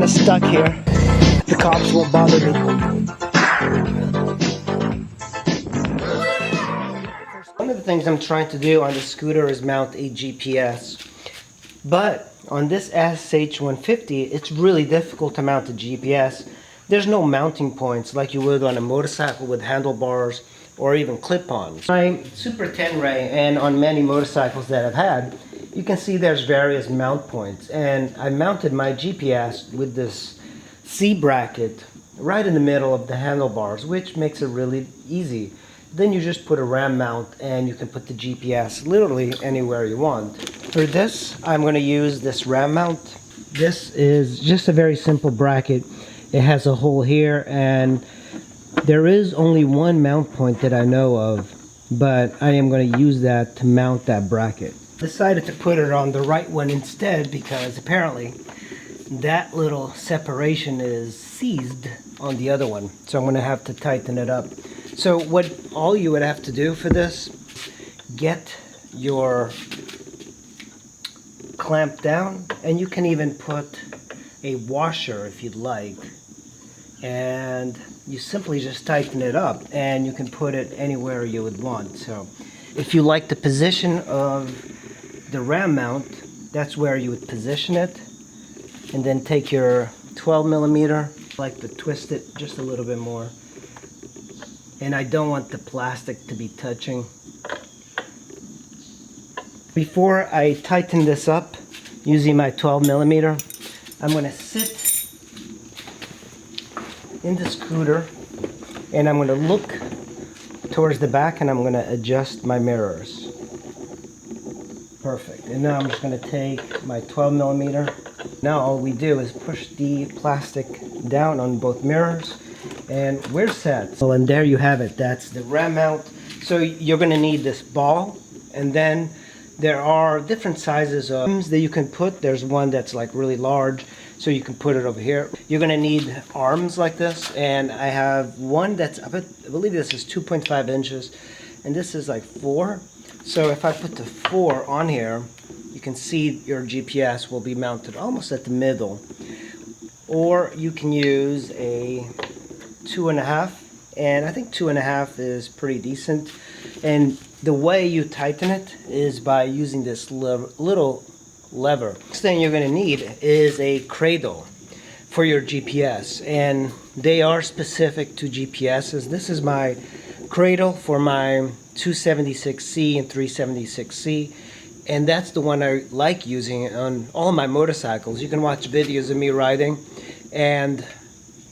stuck here. The cops won't bother me. One of the things I'm trying to do on the scooter is mount a GPS. But on this SH150, it's really difficult to mount a GPS. There's no mounting points like you would on a motorcycle with handlebars or even clip-ons. My Super Tenere and on many motorcycles that I've had, you can see there's various mount points, and I mounted my GPS with this C bracket right in the middle of the handlebars, which makes it really easy. Then you just put a ram mount and you can put the GPS literally anywhere you want. For this, I'm going to use this ram mount. This is just a very simple bracket. It has a hole here, and there is only one mount point that I know of, but I am going to use that to mount that bracket. Decided to put it on the right one instead because apparently that little separation is seized on the other one, so I'm going to have to tighten it up. So all you would have to do for this, get your clamp down, and you can even put a washer if you'd like, and you simply just tighten it up and you can put it anywhere you would want. So if you like the position of the ram mount, that's where you would position it, and then take your 12mm, like to twist it just a little bit more, and I don't want the plastic to be touching. Before I tighten this up using my 12mm, I'm going to sit in the scooter and I'm going to look towards the back and I'm going to adjust my mirrors. Perfect. And now I'm just going to take my 12mm. Now all we do is push the plastic down on both mirrors and we're set. Well, and there you have it. That's the ram mount. So you're going to need this ball, and then there are different sizes of arms that you can put. There's one that's like really large, so you can put it over here. You're going to need arms like this, and I have one that's, I believe this is 2.5 inches, and this is like 4. So if I put the 4 on here, you can see your GPS will be mounted almost at the middle. Or you can use a 2.5, and I think 2.5 is pretty decent. And the way you tighten it is by using this little lever. Next thing you're going to need is a cradle for your GPS, and they are specific to GPSs. This is my cradle for my 276C and 376C, and that's the one I like using on all my motorcycles. You can watch videos of me riding, and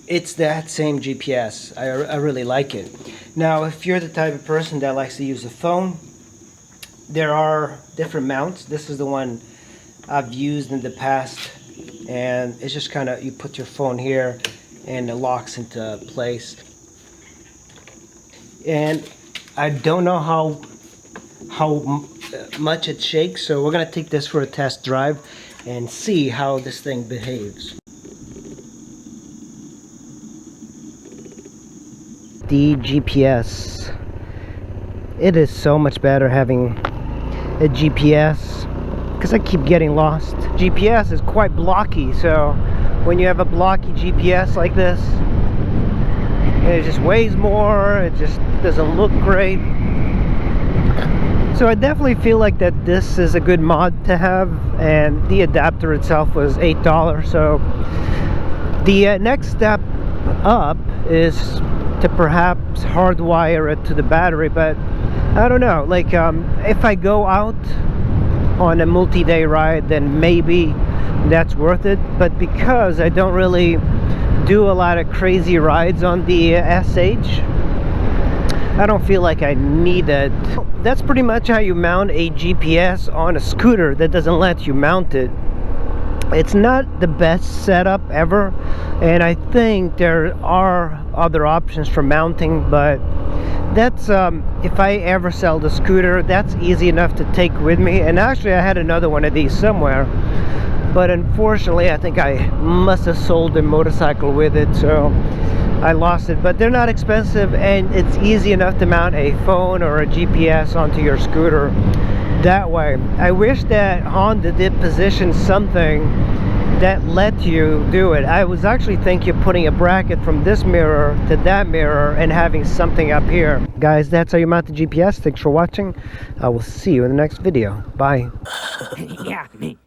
it's that same GPS. I really like it. Now, if you're the type of person that likes to use a phone, there are different mounts. This is the one I've used in the past, and it's just kind of, you put your phone here and it locks into place. And I don't know how much it shakes, so we're gonna take this for a test drive and see how this thing behaves. The GPS, it is so much better having a GPS because I keep getting lost. GPS is quite blocky, so when you have a blocky GPS like this, it just weighs more, it just doesn't look great. So I definitely feel like that this is a good mod to have, and the adapter itself was $8. So the next step up is to perhaps hardwire it to the battery, but I don't know, like if I go out on a multi-day ride, then maybe that's worth it. But because I don't really do a lot of crazy rides on the SH, I don't feel like I need it. That's pretty much how you mount a GPS on a scooter that doesn't let you mount it. It's not the best setup ever, and I think there are other options for mounting, but that's if I ever sell the scooter, that's easy enough to take with me. And actually I had another one of these somewhere, but unfortunately I think I must have sold the motorcycle with it, so I lost it. But they're not expensive, and it's easy enough to mount a phone or a GPS onto your scooter that way. I wish that Honda did position something that let you do it. I was actually thinking of putting a bracket from this mirror to that mirror and having something up here. Guys, that's how you mount the GPS. Thanks for watching. I will see you in the next video. Bye. Yeah, me.